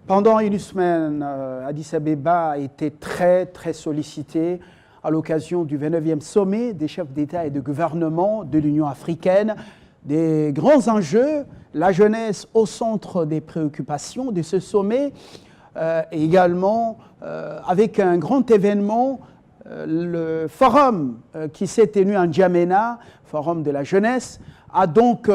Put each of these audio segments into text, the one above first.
Pendant une semaine, Addis Abeba a été très sollicité à l'occasion du 29e sommet des chefs d'État et de gouvernement de l'Union africaine. Des grands enjeux, la jeunesse au centre des préoccupations de ce sommet, et également avec un grand événement, le forum qui s'est tenu en N'Djamena, forum de la jeunesse, a donc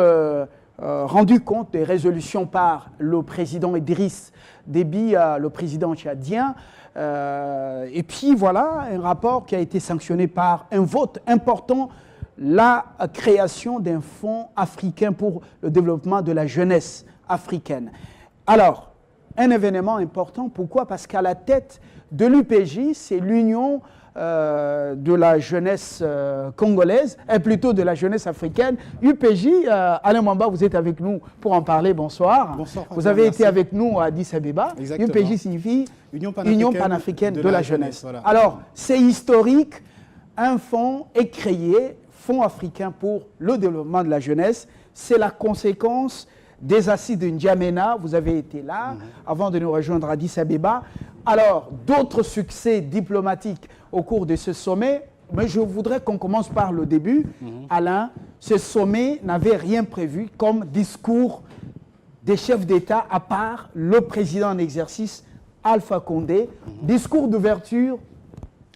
rendu compte des résolutions par le président Idriss Déby, le président tchadien. Et puis voilà, un rapport qui a été sanctionné par un vote important, la création d'un fonds africain pour le développement de la jeunesse africaine. Alors, un événement important, pourquoi? Parce qu'à la tête de l'UPJ, c'est l'Union de la jeunesse congolaise, et plutôt de la jeunesse africaine. UPJ, Alain Mwamba, vous êtes avec nous pour en parler. Bonsoir. Bonsoir. Vous avez été avec nous à Addis Abeba. Exactement. UPJ signifie Union panafricaine de la jeunesse. Voilà. Alors, c'est historique. Un fonds est créé, Fonds africain pour le développement de la jeunesse. C'est la conséquence des assises de N'Djamena. Vous avez été là avant de nous rejoindre à Addis Abeba. Alors, d'autres succès diplomatiques au cours de ce sommet, mais je voudrais qu'on commence par le début. Alain, ce sommet n'avait rien prévu comme discours des chefs d'État à part le président en exercice, Alpha Condé. Discours d'ouverture,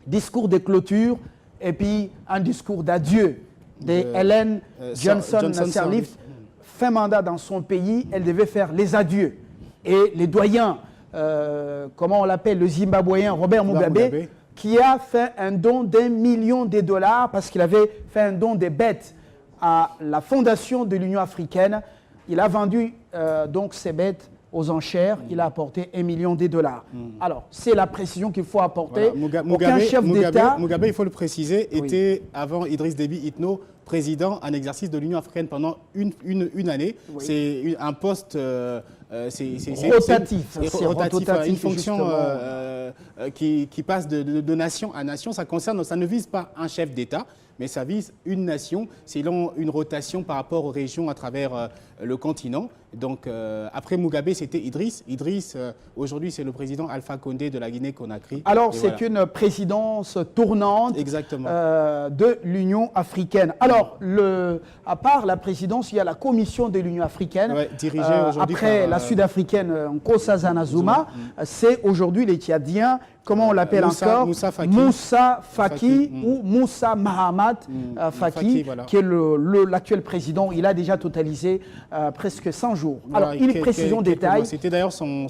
discours de clôture et puis un discours d'adieu de Ellen Johnson Sirleaf. Fin mandat dans son pays, elle devait faire les adieux. Et les doyens, comment on l'appelle, le Zimbabwéen Robert Mugabe, qui a fait un don d'1 million de dollars parce qu'il avait fait un don des bêtes à la fondation de l'Union africaine. Il a vendu donc ces bêtes aux enchères, il a apporté 1 million de dollars. Alors, c'est la précision qu'il faut apporter. Voilà. Aucun chef d'État... Mugabe, il faut le préciser, était, avant Idriss Déby Itno, président en exercice de l'Union africaine pendant une année. Oui. C'est un poste... rotatif. C'est rotatif, une fonction qui passe de nation à nation. Ça ne vise pas un chef d'État, mais ça vise une nation selon une rotation par rapport aux régions à travers le continent. Donc, après Mugabe, c'était Idriss. Idriss, aujourd'hui, c'est le président Alpha Condé de la Guinée-Conakry. Alors, c'est une présidence tournante de l'Union africaine. Alors, à part la présidence, il y a la commission de l'Union africaine. Ouais, dirigée aujourd'hui après la sud-africaine Nkosazana Zuma, c'est aujourd'hui les Tchadiens. Comment on l'appelle encore? Moussa Faki ou Moussa Mahamat Faki, voilà, qui est l'actuel président. Il a déjà totalisé presque 100 jours. Voilà, alors, une précision détail. C'était d'ailleurs son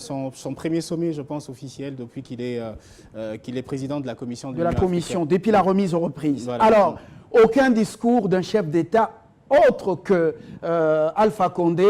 premier sommet, je pense, officiel depuis qu'il est président de la commission de la commission, depuis la remise aux reprises. Voilà. Alors, aucun discours d'un chef d'État autre que Alpha Condé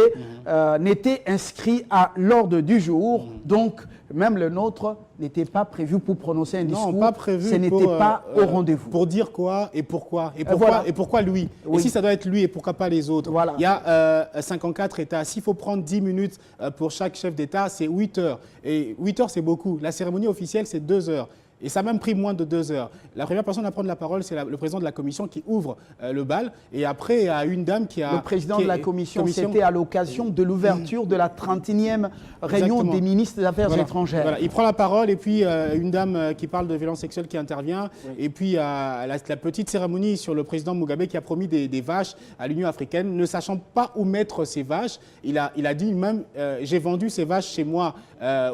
n'était inscrit à l'ordre du jour. Donc, même le nôtre n'était pas prévu pour prononcer un discours. Non, pas prévu. Ce n'était pas au rendez-vous. Pour dire quoi et pourquoi. Voilà. Et pourquoi lui. Oui. Et si ça doit être lui et pourquoi pas les autres. Voilà. Il y a 54 États. S'il faut prendre 10 minutes pour chaque chef d'État, c'est 8 heures. Et 8 heures, c'est beaucoup. La cérémonie officielle, c'est 2 heures. Et ça a même pris moins de 2 heures. La première personne à prendre la parole, c'est le président de la commission qui ouvre le bal. Et après, il y a une dame qui a... Le président de la commission, c'était à l'occasion de l'ouverture de la 31e réunion des ministres des Affaires étrangères. Voilà. Il prend la parole et puis une dame qui parle de violence sexuelle qui intervient. Oui. Et puis la petite cérémonie sur le président Mugabe qui a promis des vaches à l'Union africaine. Ne sachant pas où mettre ces vaches, il a dit même j'ai vendu ces vaches chez moi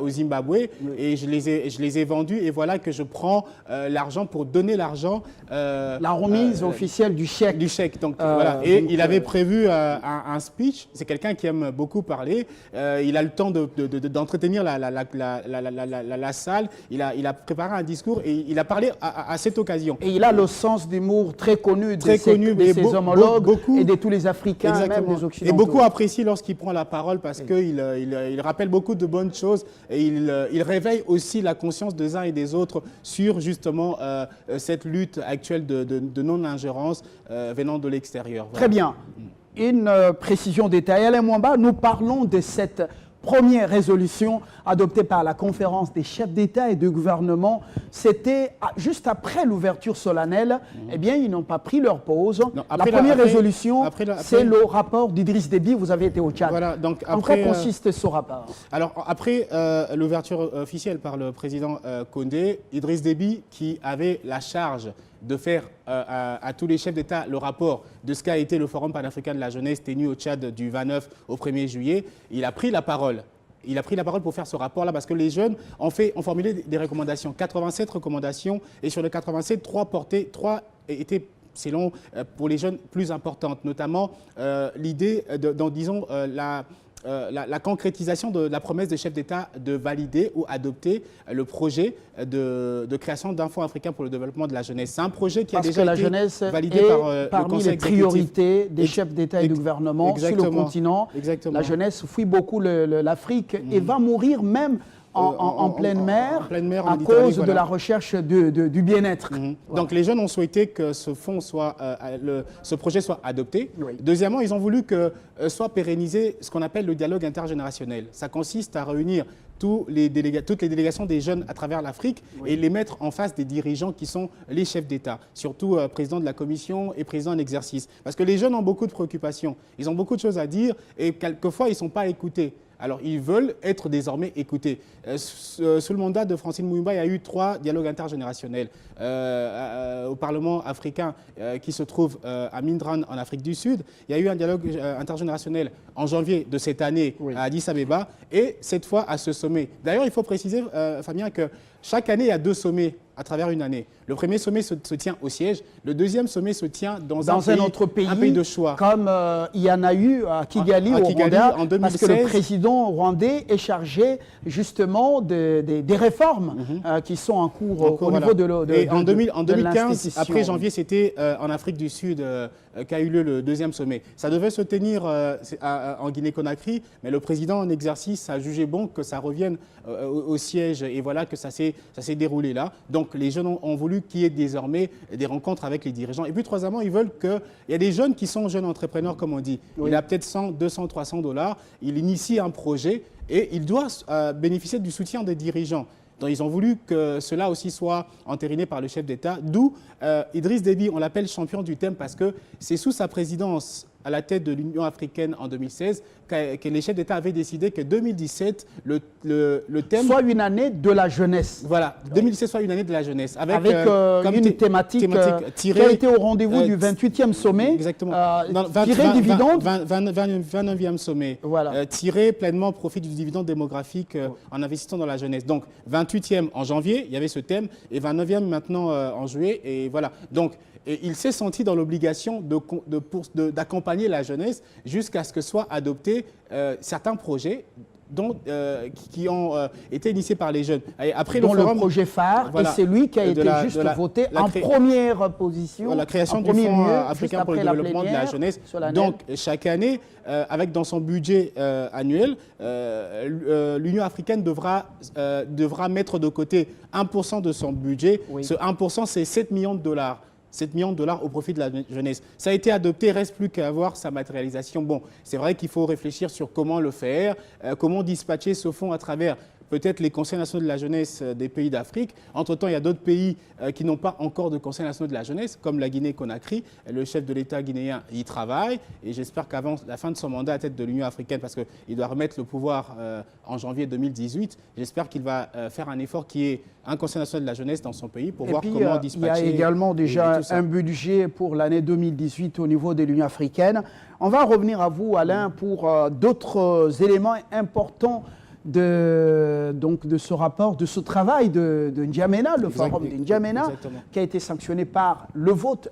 au Zimbabwe et je les ai vendues et voilà que je prends l'argent pour donner l'argent. La remise officielle du chèque. Du chèque. Donc, voilà. Et il avait prévu un speech. C'est quelqu'un qui aime beaucoup parler. Il a le temps d'entretenir la salle. Il a préparé un discours et il a parlé à cette occasion. Et il a le sens d'humour très connu de ses homologues et de tous les Africains, même des Occidentaux. Et beaucoup apprécient lorsqu'il prend la parole parce qu'il rappelle beaucoup de bonnes choses et il réveille aussi la conscience des uns et des autres sur justement cette lutte actuelle de non-ingérence venant de l'extérieur. Voilà. Très bien. Une précision détaillée. Alain Mwamba, nous parlons de cette première résolution adoptée par la conférence des chefs d'État et de gouvernement, c'était juste après l'ouverture solennelle. Eh bien, ils n'ont pas pris leur pause. Non, la première résolution, c'est le rapport d'Idriss Déby. Vous avez été au Tchad. Voilà, donc en quoi consiste ce rapport? Alors, après l'ouverture officielle par le président Condé, Idriss Déby, qui avait la charge de faire à tous les chefs d'État le rapport de ce qu'a été le Forum panafricain de la jeunesse tenu au Tchad du 29 au 1er juillet, il a pris la parole. Il a pris la parole pour faire ce rapport-là parce que les jeunes ont formulé des recommandations, 87 recommandations, et sur les 87, 3 étaient, selon pour les jeunes, plus importantes, notamment l'idée, disons, la concrétisation de la promesse des chefs d'État de valider ou adopter le projet de création d'un fonds africain pour le développement de la jeunesse. C'est un projet qui a déjà été validé par le Conseil exécutif. Parmi les priorités des chefs d'État et de gouvernement sur le continent. Exactement. La jeunesse fuit beaucoup l'Afrique et va mourir même en pleine mer à cause de la recherche du bien-être. Voilà. Donc les jeunes ont souhaité que ce fonds ce projet soit adopté. Oui. Deuxièmement, ils ont voulu que soit pérennisé ce qu'on appelle le dialogue intergénérationnel. Ça consiste à réunir toutes les délégations des jeunes à travers l'Afrique et les mettre en face des dirigeants qui sont les chefs d'État, surtout président de la Commission et président en exercice. Parce que les jeunes ont beaucoup de préoccupations, ils ont beaucoup de choses à dire et quelquefois ils ne sont pas écoutés. Alors, ils veulent être désormais écoutés. Sous le mandat de Francine Mouimba, il y a eu 3 dialogues intergénérationnels au Parlement africain qui se trouve à Mindran, en Afrique du Sud. Il y a eu un dialogue intergénérationnel en janvier de cette année à Addis Abeba et cette fois à ce sommet. D'ailleurs, il faut préciser, Fabien, que chaque année, il y a 2 sommets à travers une année. Le premier sommet se tient au siège, le deuxième sommet se tient dans un autre pays, un pays de choix. Comme il y en a eu à Kigali, au Rwanda, en 2016, parce que le président rwandais est chargé justement des réformes qui sont en cours au niveau en 2015, après janvier, c'était en Afrique du Sud qu'a eu lieu le deuxième sommet. Ça devait se tenir en Guinée-Conakry, mais le président en exercice a jugé bon que ça revienne au siège et voilà que ça s'est déroulé là. Donc les jeunes ont voulu qu'il y ait désormais des rencontres avec les dirigeants. Et puis troisièmement, ils veulent qu'il y ait des jeunes qui sont jeunes entrepreneurs, comme on dit. Oui. Il a peut-être 100, 200, 300 $. Il initie un projet et il doit bénéficier du soutien des dirigeants. Donc, ils ont voulu que cela aussi soit entériné par le chef d'État, d'où Idriss Déby, on l'appelle champion du thème parce que c'est sous sa présidence à la tête de l'Union africaine en 2016 que les chefs d'État avaient décidé que 2017, le thème... soit une année de la jeunesse. Voilà, 2017 soit une année de la jeunesse. Avec une thématique qui a été au rendez-vous du 28e sommet. Exactement. Tiré dividende. 29e sommet. Voilà. Tirer pleinement profit du dividende démographique en investissant dans la jeunesse. Donc, 28e en janvier, il y avait ce thème, et 29e maintenant en juillet. Et voilà. Donc, il s'est senti dans l'obligation d'accompagner la jeunesse jusqu'à ce que soient adoptés certains projets qui ont été initiés par les jeunes. Et après le projet phare, voilà, et c'est lui qui a été voté en première position. La création du Fonds africain pour le développement de la jeunesse. Donc, chaque année, avec dans son budget annuel, l'Union africaine devra mettre de côté 1% de son budget. Oui. Ce 1%, c'est 7 millions de $. 7 millions de $ au profit de la jeunesse. Ça a été adopté, reste plus qu'à voir sa matérialisation. Bon, c'est vrai qu'il faut réfléchir sur comment le faire, comment dispatcher ce fonds à travers peut-être les conseils nationaux de la jeunesse des pays d'Afrique. Entre-temps, il y a d'autres pays qui n'ont pas encore de conseils nationaux de la jeunesse, comme la Guinée-Conakry. Le chef de l'État guinéen y travaille et j'espère qu'avant la fin de son mandat à tête de l'Union africaine, parce qu'il doit remettre le pouvoir en janvier 2018, j'espère qu'il va faire un effort qui est un conseil national de la jeunesse dans son pays pour voir comment dispatcher. Il y a également déjà un budget pour l'année 2018 au niveau de l'Union africaine. On va revenir à vous, Alain, pour d'autres éléments importants de ce rapport, de ce travail de N'Djamena, le forum de N'Djamena, qui a été sanctionné par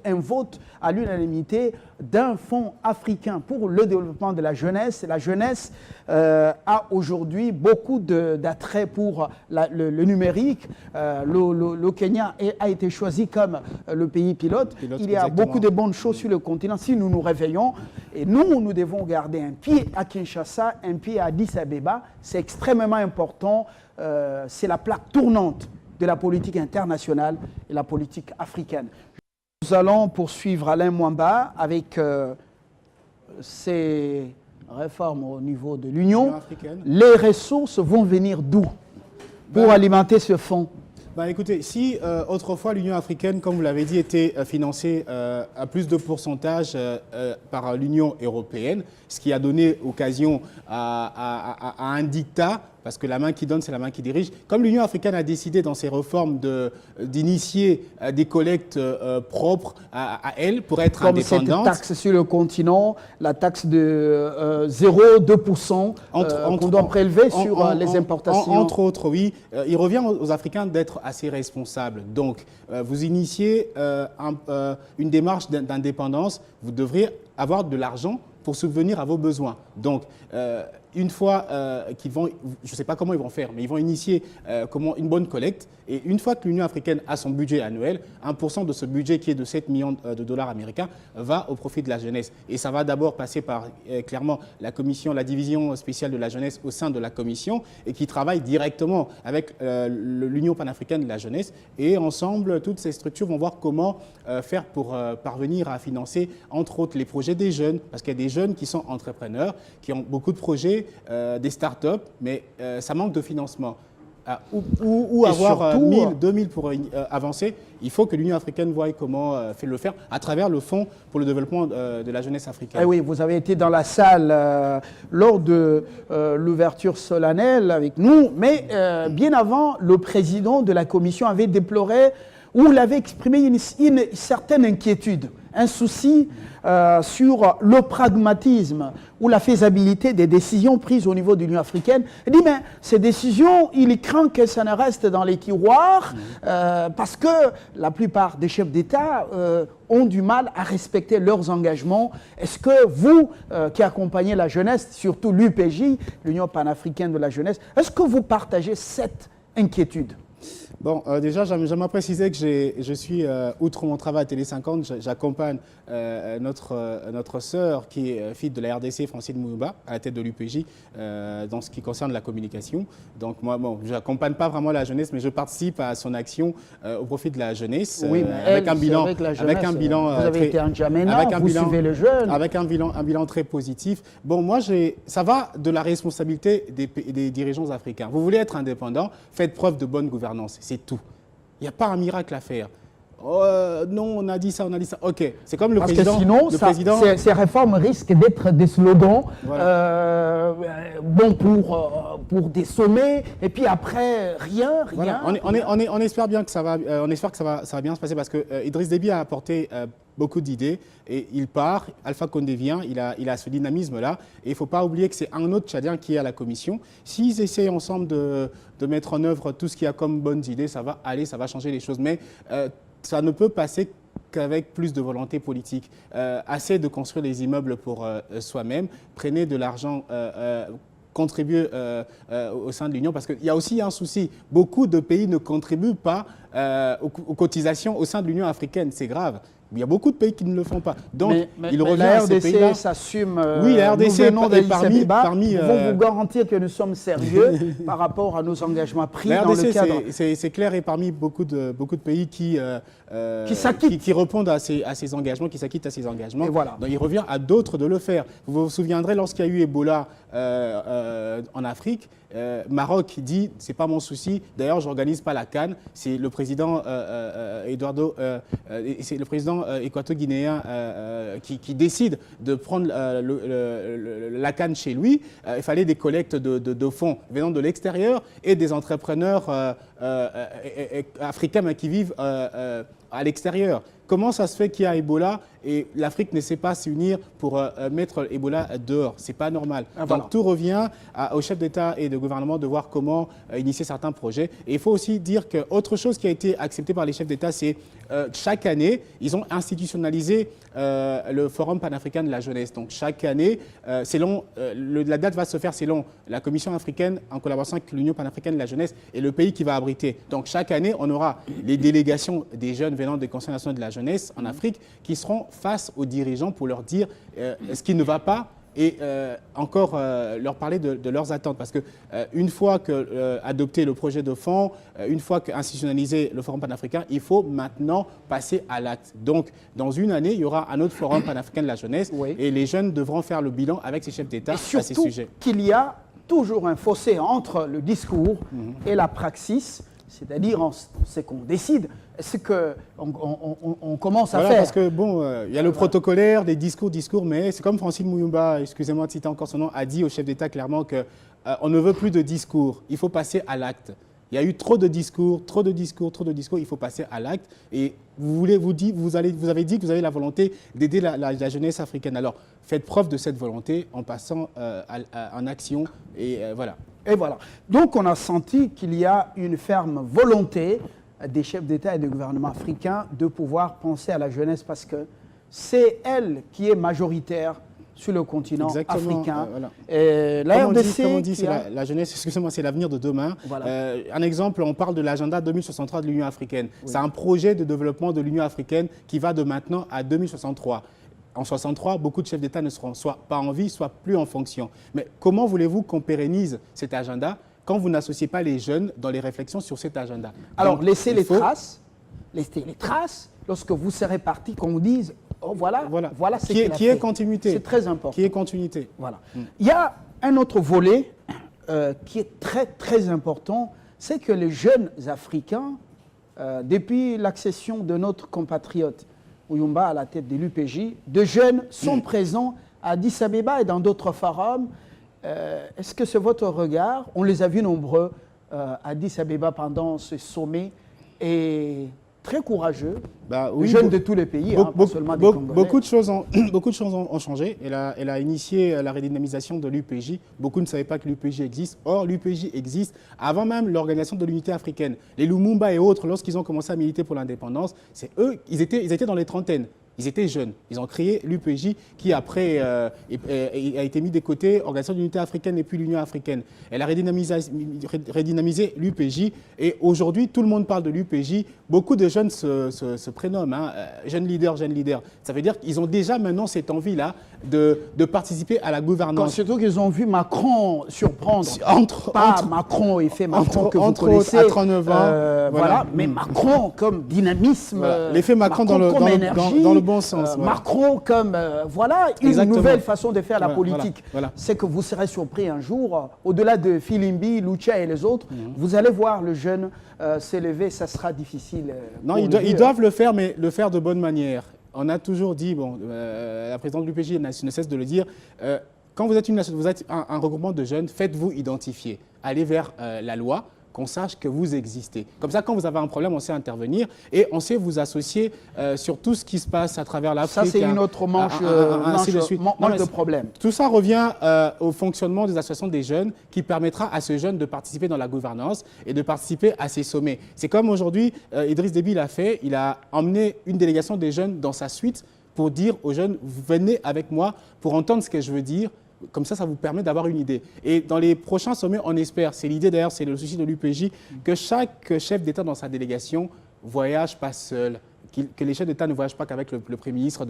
un vote à l'unanimité d'un fonds africain pour le développement de la jeunesse. La jeunesse a aujourd'hui beaucoup d'attrait pour le numérique. Le Kenya a été choisi comme le pays pilote. Il y a beaucoup de bonnes choses sur le continent si nous nous réveillons. Et nous devons garder un pied à Kinshasa, un pied à Addis Abeba. C'est extrêmement important. C'est la plaque tournante de la politique internationale et la politique africaine. Nous allons poursuivre Alain Mwamba avec ces réforme au niveau de l'Union, africaine. les ressources vont venir d'où pour alimenter ce fonds? Écoutez, si autrefois l'Union africaine, comme vous l'avez dit, était financée à plus de pourcentage par l'Union européenne, ce qui a donné occasion à un diktat, parce que la main qui donne, c'est la main qui dirige. Comme l'Union africaine a décidé dans ses réformes d'initier des collectes propres à elle pour être indépendante. Comme cette taxe sur le continent, la taxe de 0,2% qu'on doit prélever sur les importations. Entre autres, oui. Il revient aux Africains d'être assez responsables. Donc, vous initiez une démarche d'indépendance, vous devrez avoir de l'argent pour subvenir à vos besoins. Donc, une fois qu'ils vont, je ne sais pas comment ils vont faire, mais ils vont initier une bonne collecte. Et une fois que l'Union africaine a son budget annuel, 1% de ce budget qui est de 7 millions de dollars américains va au profit de la jeunesse. Et ça va d'abord passer par clairement la commission, la division spéciale de la jeunesse au sein de la commission et qui travaille directement avec l'Union panafricaine de la jeunesse. Et ensemble, toutes ces structures vont voir comment faire pour parvenir à financer, entre autres, les projets des jeunes. Parce qu'il y a des jeunes qui sont entrepreneurs, qui ont beaucoup de projets, des start-up, mais ça manque de financement. Ou avoir surtout, 1000, 2000 pour avancer, il faut que l'Union africaine voie comment le faire à travers le Fonds pour le développement de la jeunesse africaine. Eh oui, vous avez été dans la salle lors de l'ouverture solennelle avec nous, mais bien avant, le président de la commission avait déploré ou il avait exprimé une certaine inquiétude, un souci sur le pragmatisme ou la faisabilité des décisions prises au niveau de l'Union africaine. Il dit, mais ces décisions, il craint que ça ne reste dans les tiroirs parce que la plupart des chefs d'État ont du mal à respecter leurs engagements. Est-ce que vous, qui accompagnez la jeunesse, surtout l'UPJ, l'Union panafricaine de la jeunesse, est-ce que vous partagez cette inquiétude ? Bon, déjà, j'aimerais préciser que je suis, outre mon travail à Télé 50, j'accompagne notre sœur qui est fille de la RDC, Francine Moumba, à la tête de l'UPJ, dans ce qui concerne la communication. Donc moi, bon, je n'accompagne pas vraiment la jeunesse, mais je participe à son action au profit de la jeunesse. Oui, mais avec un bilan. Vous avez été un Djamena, vous suivez les jeunes. Avec un bilan très positif. Bon, moi, ça va de la responsabilité des dirigeants africains. Vous voulez être indépendant, faites preuve de bonne gouvernance. C'est tout. Il n'y a pas un miracle à faire. Non, on a dit ça, on a dit ça. Ok, c'est comme le président. Parce que sinon, ces réformes risquent d'être des slogans, voilà. Bons pour des sommets, et puis après, rien. Voilà. On espère bien que ça va, ça va bien se passer parce que Idriss Déby a apporté beaucoup d'idées et il part. Alpha Condé vient, il a ce dynamisme-là. Et il ne faut pas oublier que c'est un autre Tchadien qui est à la commission. S'ils essayent ensemble de mettre en œuvre tout ce qu'il y a comme bonnes idées, ça va aller, ça va changer les choses. Mais ça ne peut passer qu'avec plus de volonté politique. Assez de construire des immeubles pour soi-même. Prenez de l'argent, contribuez au sein de l'Union, parce qu'il y a aussi un souci. Beaucoup de pays ne contribuent pas aux cotisations au sein de l'Union africaine. C'est grave. Il y a beaucoup de pays qui ne le font pas. Donc, il revient à ces pays-là. La RDC s'assume. Oui, la RDC est parmi Nous pouvons vous garantir que nous sommes sérieux par rapport à nos engagements pris dans le cadre. C'est clair, et parmi beaucoup de pays qui répondent à ces engagements, qui s'acquittent à ces engagements. Et voilà. Donc, il revient à d'autres de le faire. Vous vous souviendrez, lorsqu'il y a eu Ebola en Afrique, Maroc dit c'est pas mon souci. D'ailleurs, j'organise pas la CAN. C'est le président c'est le président équato-guinéen qui décide de prendre la CAN chez lui. Il fallait des collectes de fonds venant de l'extérieur et des entrepreneurs africains qui vivent à l'extérieur. Comment ça se fait qu'il y a Ebola et l'Afrique ne sait pas s'unir pour mettre Ebola dehors? C'est pas normal. Voilà. Donc tout revient aux chefs d'État et de gouvernement de voir comment initier certains projets. Et il faut aussi dire qu'autre chose qui a été acceptée par les chefs d'État, c'est chaque année, ils ont institutionnalisé le Forum panafricain de la jeunesse. Donc chaque année, la date va se faire selon la Commission africaine en collaboration avec l'Union panafricaine de la jeunesse et le pays qui va abriter. Donc chaque année, on aura les délégations des jeunes venant des conseils nationaux de la jeunesse en Afrique qui seront face aux dirigeants pour leur dire ce qui ne va pas et encore leur parler de leurs attentes. Parce que une fois que adopté le projet de fonds, une fois institutionnalisé le Forum panafricain, il faut maintenant passer à l'acte. Donc, dans une année, il y aura un autre Forum panafricain de la jeunesse et les jeunes devront faire le bilan avec ces chefs d'État à ces sujets. Surtout qu'il y a toujours un fossé entre le discours et la praxis, c'est-à-dire ce qu'on décide, ce qu'on commence à faire. Parce que bon, il y a le protocolaire, des discours, mais c'est comme Francine Muyumba, excusez-moi de citer encore son nom, a dit au chef d'État clairement qu'on ne veut plus de discours, il faut passer à l'acte. Il y a eu trop de discours, il faut passer à l'acte. Et vous avez dit que vous avez la volonté d'aider la jeunesse africaine. Alors, faites preuve de cette volonté en passant en action. Et voilà. Et voilà. Donc, on a senti qu'il y a une ferme volonté des chefs d'État et de gouvernement africains de pouvoir penser à la jeunesse parce que c'est elle qui est majoritaire sur le continent africain. Voilà. La RDC, comme on dit, c'est la jeunesse, excusez-moi, c'est l'avenir de demain. Voilà. Un exemple, on parle de l'agenda 2063 de l'Union africaine. Oui. C'est un projet de développement de l'Union africaine qui va de maintenant à 2063. En 63, beaucoup de chefs d'État ne seront soit pas en vie, soit plus en fonction. Mais comment voulez-vous qu'on pérennise cet agenda quand vous n'associez pas les jeunes dans les réflexions sur cet agenda? Alors, donc, laissez les traces, lorsque vous serez parti, qu'on vous dise oh, voilà ce qui est continuité. C'est très important. Qui est continuité. Voilà. Il y a un autre volet qui est très, très important, c'est que les jeunes Africains, depuis l'accession de notre compatriote Muyumba à la tête de l'UPJ, de jeunes sont présents à Addis Abeba et dans d'autres forums. Est-ce que c'est votre regard? On les a vus nombreux à Addis Abeba pendant ce sommet et très courageux, oui, jeunes de tous les pays, pas seulement des Congolais. Beaucoup de choses ont changé. Elle a initié la redynamisation de l'UPJ. Beaucoup ne savaient pas que l'UPJ existe. Or, l'UPJ existe avant même l'organisation de l'unité africaine. Les Lumumba et autres, lorsqu'ils ont commencé à militer pour l'indépendance, c'est eux, ils étaient dans les trentaines. Ils étaient jeunes. Ils ont créé l'UPJ qui, après, a été mis de côté, Organisation de l'Unité africaine et puis l'Union africaine. Elle a redynamisé l'UPJ et aujourd'hui, tout le monde parle de l'UPJ. Beaucoup de jeunes se prénomment, jeunes leaders. Ça veut dire qu'ils ont déjà maintenant cette envie-là de participer à la gouvernance. Surtout qu'ils ont vu Macron surprendre. Macron, effet Macron que vous connaissez. À 39 ans. Voilà. Mais Macron comme dynamisme. Voilà. L'effet Macron dans le bon sens. Macron comme, une nouvelle façon de faire la politique. Voilà. C'est que vous serez surpris un jour, au-delà de Filimbi, Lucha et les autres, vous allez voir le jeune s'élever, ça sera difficile. Non, ils doivent le faire, mais le faire de bonne manière. On a toujours dit, la présidente de l'UPJ ne cesse de le dire, quand vous êtes un regroupement de jeunes, faites-vous identifier. Allez vers la loi, qu'on sache que vous existez. Comme ça, quand vous avez un problème, on sait intervenir et on sait vous associer sur tout ce qui se passe à travers l'Afrique. Ça, c'est une autre manche de problème. Tout ça revient au fonctionnement des associations des jeunes qui permettra à ces jeunes de participer dans la gouvernance et de participer à ces sommets. C'est comme aujourd'hui, Idriss Déby l'a fait, il a emmené une délégation des jeunes dans sa suite pour dire aux jeunes, venez avec moi pour entendre ce que je veux dire. Comme ça, ça vous permet d'avoir une idée. Et dans les prochains sommets, on espère, c'est l'idée d'ailleurs, c'est le souci de l'UPJ, que chaque chef d'État dans sa délégation voyage pas seul, que les chefs d'État ne voyagent pas qu'avec le Premier ministre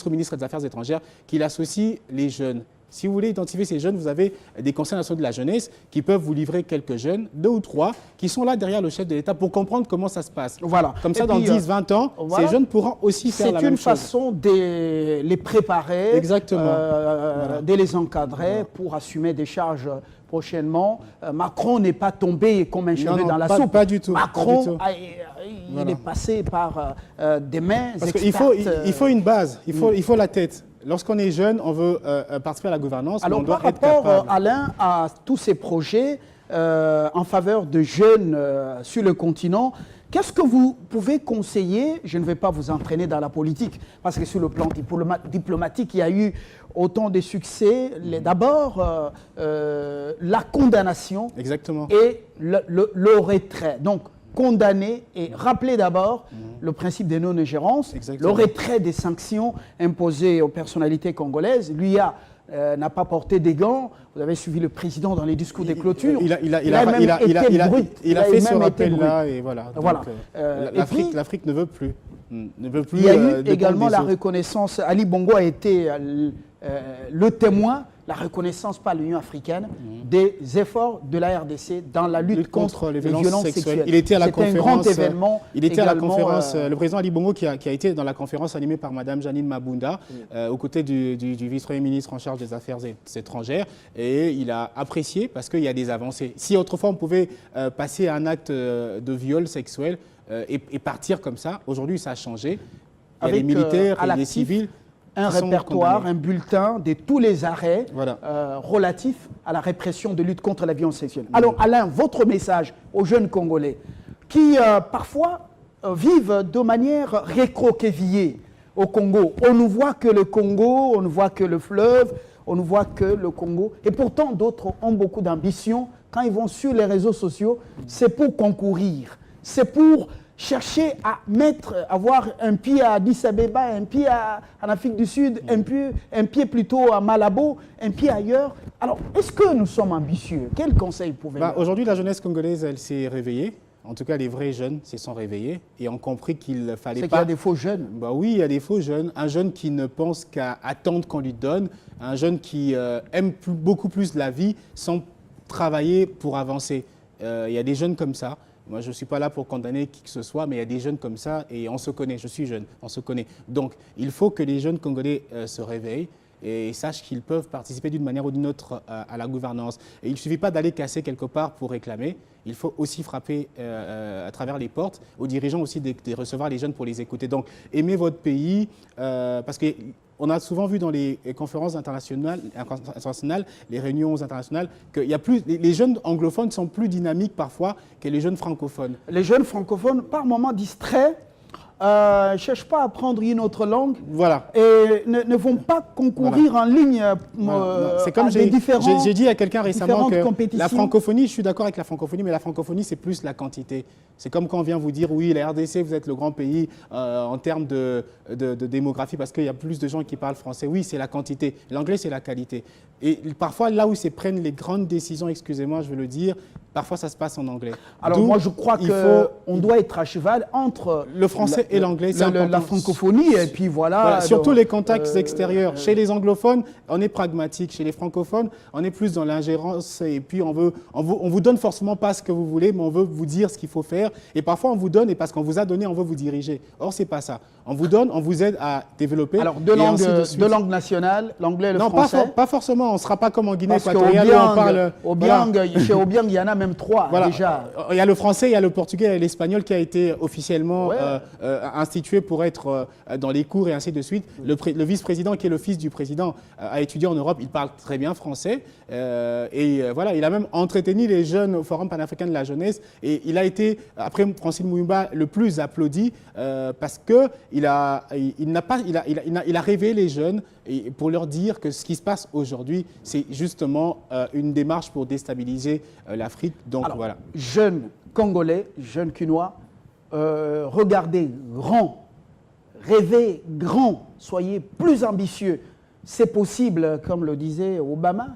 ou ministre des Affaires étrangères, qu'il associe les jeunes. Si vous voulez identifier ces jeunes, vous avez des conseils nationaux de la jeunesse qui peuvent vous livrer quelques jeunes, 2 ou 3, qui sont là derrière le chef de l'État pour comprendre comment ça se passe. Voilà. Comme ça, dans 10, 20 ans, ces jeunes pourront aussi faire la même chose. C'est une façon de les préparer, de les encadrer pour assumer des charges prochainement. Macron n'est pas tombé comme un cheveu dans la soupe. Pas du tout. Macron, il est passé par des mains Parce expertes. Il faut une base, il faut la tête. Lorsqu'on est jeune, on veut participer à la gouvernance. Alors, on doit par rapport, Alain, à tous ces projets en faveur de jeunes sur le continent, qu'est-ce que vous pouvez conseiller? Je ne vais pas vous entraîner dans la politique, parce que sur le plan diplomatique, il y a eu autant de succès. D'abord, la condamnation et le retrait. Donc, condamner et rappeler d'abord le principe de non-ingérence, le retrait des sanctions imposées aux personnalités congolaises. Lui n'a pas porté des gants. Vous avez suivi le président dans les discours des clôtures. Il a fait ce rappel-là et voilà. L'Afrique ne veut plus. Il y a eu également la reconnaissance. Ali Bongo a été le témoin, la reconnaissance par l'Union africaine des efforts de la RDC dans la lutte contre les violences sexuelles. Il était à la conférence. C'était un grand événement. Il était à la conférence. Le président Ali Bongo qui a été dans la conférence animée par Madame Janine Mabunda, aux côtés du vice-premier ministre en charge des Affaires étrangères, et il a apprécié parce qu'il y a des avancées. Si autrefois on pouvait passer à un acte de viol sexuel et partir comme ça, aujourd'hui ça a changé. Il y a des militaires et des civils. Un répertoire, un bulletin de tous les arrêts voilà. Relatifs à la répression de lutte contre la violence sexuelle. Alors Alain, votre message aux jeunes Congolais qui parfois vivent de manière récroquevillée au Congo. On ne voit que le Congo, on ne voit que le fleuve, on ne voit que le Congo. Et pourtant, d'autres ont beaucoup d'ambition. Quand ils vont sur les réseaux sociaux, c'est pour concourir, c'est pour chercher à avoir un pied à Addis Abeba, un pied en Afrique du Sud, un pied plutôt à Malabo, un pied ailleurs. Alors, est-ce que nous sommes ambitieux? Quel conseil pouvez-vous Aujourd'hui, la jeunesse congolaise, elle s'est réveillée. En tout cas, les vrais jeunes se sont réveillés et ont compris qu'il fallait pas... C'est qu'il y a des faux jeunes. Oui, il y a des faux jeunes. Un jeune qui ne pense qu'à attendre qu'on lui donne. Un jeune qui aime beaucoup plus la vie sans travailler pour avancer. Il y a des jeunes comme ça. Moi, je ne suis pas là pour condamner qui que ce soit, mais il y a des jeunes comme ça et on se connaît. Je suis jeune, on se connaît. Donc, il faut que les jeunes Congolais se réveillent et sachent qu'ils peuvent participer d'une manière ou d'une autre à la gouvernance. Et il ne suffit pas d'aller casser quelque part pour réclamer. Il faut aussi frapper à travers les portes, aux dirigeants aussi de recevoir les jeunes pour les écouter. Donc, aimez votre pays, parce que... On a souvent vu dans les conférences internationales, les réunions internationales, que les jeunes anglophones sont plus dynamiques parfois que les jeunes francophones. Les jeunes francophones, par moments distraits, ne cherchent pas à apprendre une autre langue voilà. Et ne vont pas concourir en ligne c'est comme j'ai dit à quelqu'un récemment que la francophonie, je suis d'accord avec la francophonie, mais la francophonie, c'est plus la quantité. C'est comme quand on vient vous dire, oui, la RDC, vous êtes le grand pays en termes de démographie parce qu'il y a plus de gens qui parlent français. Oui, c'est la quantité. L'anglais, c'est la qualité. Et parfois, là où se prennent les grandes décisions, excusez-moi, je veux le dire, parfois ça se passe en anglais. Alors moi, je crois qu'on doit être à cheval entre le français et l'anglais, c'est important. La francophonie et puis voilà. Surtout les contacts extérieurs. Chez les anglophones, on est pragmatique. Chez les francophones, on est plus dans l'ingérence et puis on vous donne forcément pas ce que vous voulez, mais on veut vous dire ce qu'il faut faire. Et parfois on vous donne et parce qu'on vous a donné, on veut vous diriger. Or c'est pas ça. On vous donne, on vous aide à développer. Alors deux langues nationales, l'anglais et le français. Non, pas forcément. On ne sera pas comme en Guinée équatoriale où on parle. Chez Obiang, il y en a même 3 déjà. Il y a le français, il y a le portugais et l'espagnol qui a été officiellement institué pour être dans les cours et ainsi de suite. Le vice-président, qui est le fils du président, a étudié en Europe. Il parle très bien français. Voilà, il a même entretenu les jeunes au Forum panafricain de la jeunesse. Et il a été, après Francine Moumba, le plus applaudi parce qu'il a réveillé les jeunes pour leur dire que ce qui se passe aujourd'hui, c'est justement une démarche pour déstabiliser l'Afrique. Donc alors, voilà. Jeunes Congolais, jeunes Cunois, regardez grand, rêvez grand, soyez plus ambitieux. C'est possible, comme le disait Obama.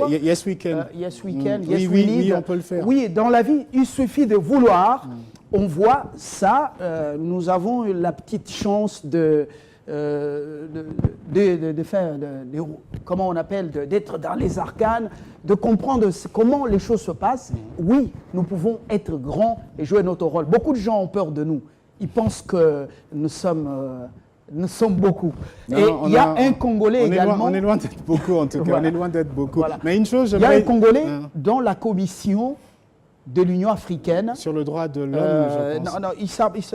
Yes, we can. Yes, we can. Yes, we need. Oui, on peut le faire. Oui, dans la vie, il suffit de vouloir. On voit ça. Nous avons eu la petite chance de faire, comment on appelle, d'être dans les arcanes, de comprendre comment les choses se passent. Oui, nous pouvons être grands et jouer notre rôle. Beaucoup de gens ont peur de nous. Ils pensent que nous sommes beaucoup. Non, et il y a un Congolais également. On est loin d'être beaucoup, en tout cas. Voilà. On est loin d'être beaucoup. Voilà. Mais une chose, il y a un Congolais dans la commission de l'Union africaine. Sur le droit de l'homme, je pense. Non,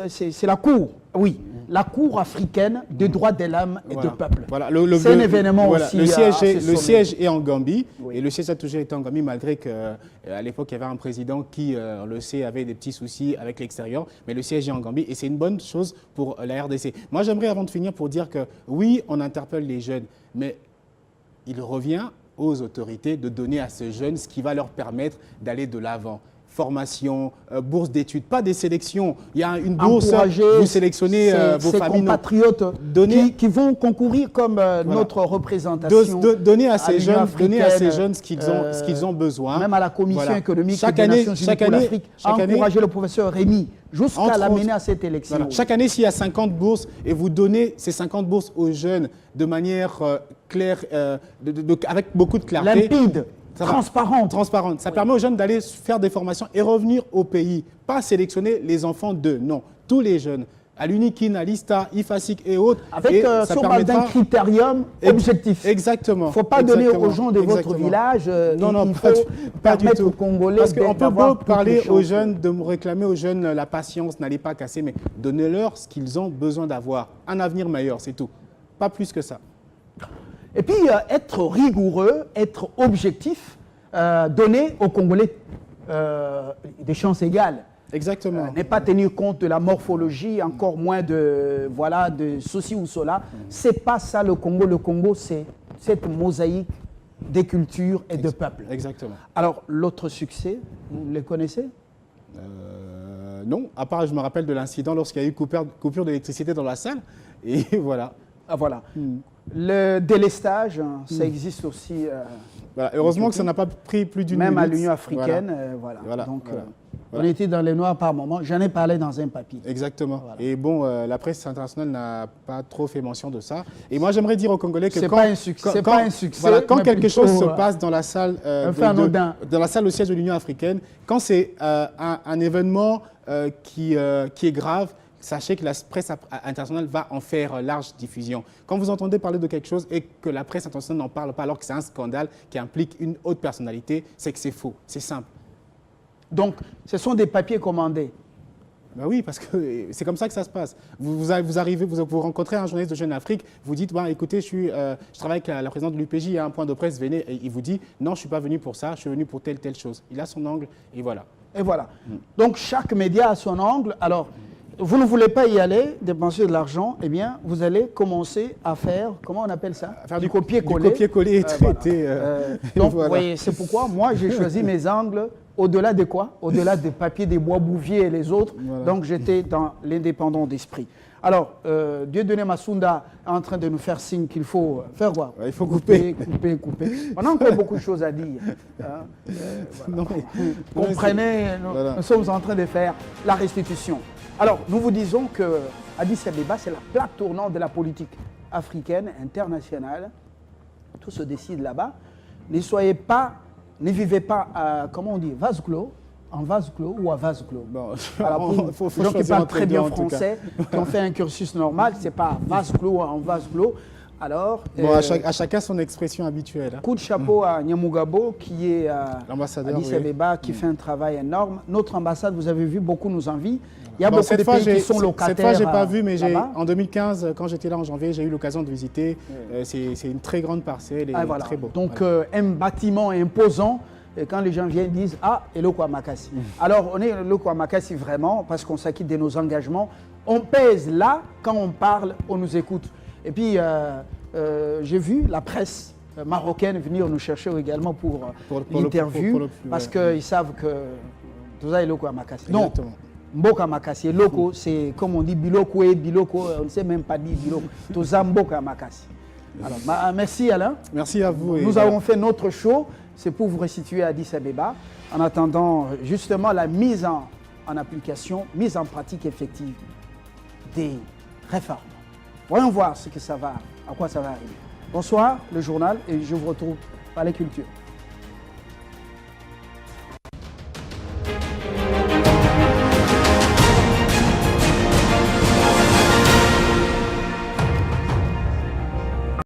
c'est la Cour. Oui, la Cour africaine des droits de l'homme et du peuple. Voilà. C'est un événement aussi. Le siège est en Gambie, et le siège a toujours été en Gambie, malgré qu'à l'époque, il y avait un président qui, on le sait, avait des petits soucis avec l'extérieur, mais le siège est en Gambie, et c'est une bonne chose pour la RDC. Moi, j'aimerais, avant de finir, pour dire que, oui, on interpelle les jeunes, mais il revient aux autorités de donner à ces jeunes ce qui va leur permettre d'aller de l'avant. Formation, bourse d'études, pas des sélections. Il y a une bourse, vous sélectionnez vos familles. Compatriotes qui vont concourir comme notre représentation. Donner à ces jeunes ce qu'ils ont besoin. Même à la Commission économique des Nations Unies pour l'Afrique, encourager le professeur Rémy jusqu'à l'amener à cette élection. Voilà. Chaque année, s'il y a 50 bourses et vous donnez ces 50 bourses aux jeunes de manière claire, avec beaucoup de clarté. Limpide, transparente. Transparente. Ça permet aux jeunes d'aller faire des formations et revenir au pays. Pas sélectionner les enfants d'eux, non. Tous les jeunes. À l'Unikin, à l'ISTA, IFASIC et autres. Avec sur base d'un critérium objectif. Exactement. Il ne faut pas donner aux gens de votre village. Non, il faut pas du tout. Aux Congolais. Parce qu'on peut pas parler aux jeunes, de réclamer aux jeunes la patience, n'allez pas casser, mais donnez-leur ce qu'ils ont besoin d'avoir. Un avenir meilleur, c'est tout. Pas plus que ça. Et puis, être rigoureux, être objectif, donner aux Congolais des chances égales. Exactement. N'est pas tenir compte de la morphologie, encore moins de ceci ou cela. C'est pas ça le Congo. Le Congo, c'est cette mosaïque des cultures et de peuples. Exactement. Alors, l'autre succès, vous les connaissez? Non, à part, je me rappelle de l'incident lorsqu'il y a eu coupure d'électricité dans la salle. Et voilà. Ah, voilà. Le délestage, ça existe aussi. Voilà. Heureusement que ça n'a pas pris plus d'une minute. Même à l'Union africaine. Voilà. Donc, on était dans les noirs par moment. J'en ai parlé dans un papier. Exactement. Voilà. Et bon, la presse internationale n'a pas trop fait mention de ça. Et moi, j'aimerais dire aux Congolais que c'est pas un succès. Voilà, quand quelque chose se passe dans la salle, dans la salle au siège de l'Union africaine, quand c'est un événement qui est grave, sachez que la presse internationale va en faire large diffusion. Quand vous entendez parler de quelque chose et que la presse internationale n'en parle pas alors que c'est un scandale qui implique une haute personnalité, c'est que c'est faux. C'est simple. Donc, ce sont des papiers commandés. Ben oui, parce que c'est comme ça que ça se passe. Vous arrivez, vous rencontrez un journaliste de Jeune Afrique, vous dites, bah, écoutez, je travaille avec la présidente de l'UPJ, il y a un point de presse, venez, et il vous dit, non, je ne suis pas venu pour ça, je suis venu pour telle chose. Il a son angle, et voilà. Et voilà. Donc, chaque média a son angle. Alors, vous ne voulez pas y aller, dépenser de l'argent, eh bien, vous allez commencer à faire, comment on appelle ça? Faire du copier-coller. Du copier-coller et traiter. Donc, voilà. Vous voyez, c'est pourquoi moi, j'ai choisi mes angles au-delà de quoi? Au-delà des papiers des Bois-Bouvier et les autres. Voilà. Donc, j'étais dans l'indépendant d'esprit. Alors, Dieudonné Massunda est en train de nous faire signe qu'il faut faire quoi? Il faut couper. Couper. On a encore beaucoup de choses à dire. Voilà. Comprenez, nous sommes en train de faire la restitution. Alors, nous vous disons que Addis Abeba, c'est la plaque tournante de la politique africaine, internationale. Tout se décide là-bas. Ne vivez pas, comment on dit, vase clos, en vase clos ou à vase clos. Bon, alors, pour les gens qui parlent très bien français, qui ont fait un cursus normal, c'est pas vase clos ou en vase clos. Alors, bon, à chacun son expression habituelle. Hein. Coup de chapeau à Nyamugabo, qui est à Addis Abeba, qui fait un travail énorme. Notre ambassade, vous avez vu, beaucoup nous envient. Il y a beaucoup de pays qui sont locataires. Cette fois, je n'ai pas vu, mais en 2015, quand j'étais là en janvier, j'ai eu l'occasion de visiter. C'est une très grande parcelle et voilà. Très beau. Donc, un bâtiment imposant. Et quand les gens viennent, ils disent « Ah, et Eloko Amakassi ». Alors, on est Eloko Amakassi vraiment, parce qu'on s'acquitte de nos engagements. On pèse là, quand on parle, on nous écoute. Et puis, j'ai vu la presse marocaine venir nous chercher également pour l'interview, parce qu'ils savent que tout ça est Eloko Amakassi. Non, Mboka Makassi. Loko, c'est comme on dit Biloko et Biloko, on ne sait même pas dire Biloko. Tout ça, Mboka Makassi. Alors, merci Alain. Merci à vous. Nous avons fait notre show, c'est pour vous restituer à Addis Abeba, en attendant justement la mise en application, mise en pratique effective des réformes. Voyons voir à quoi ça va arriver. Bonsoir, le journal, et je vous retrouve par les cultures.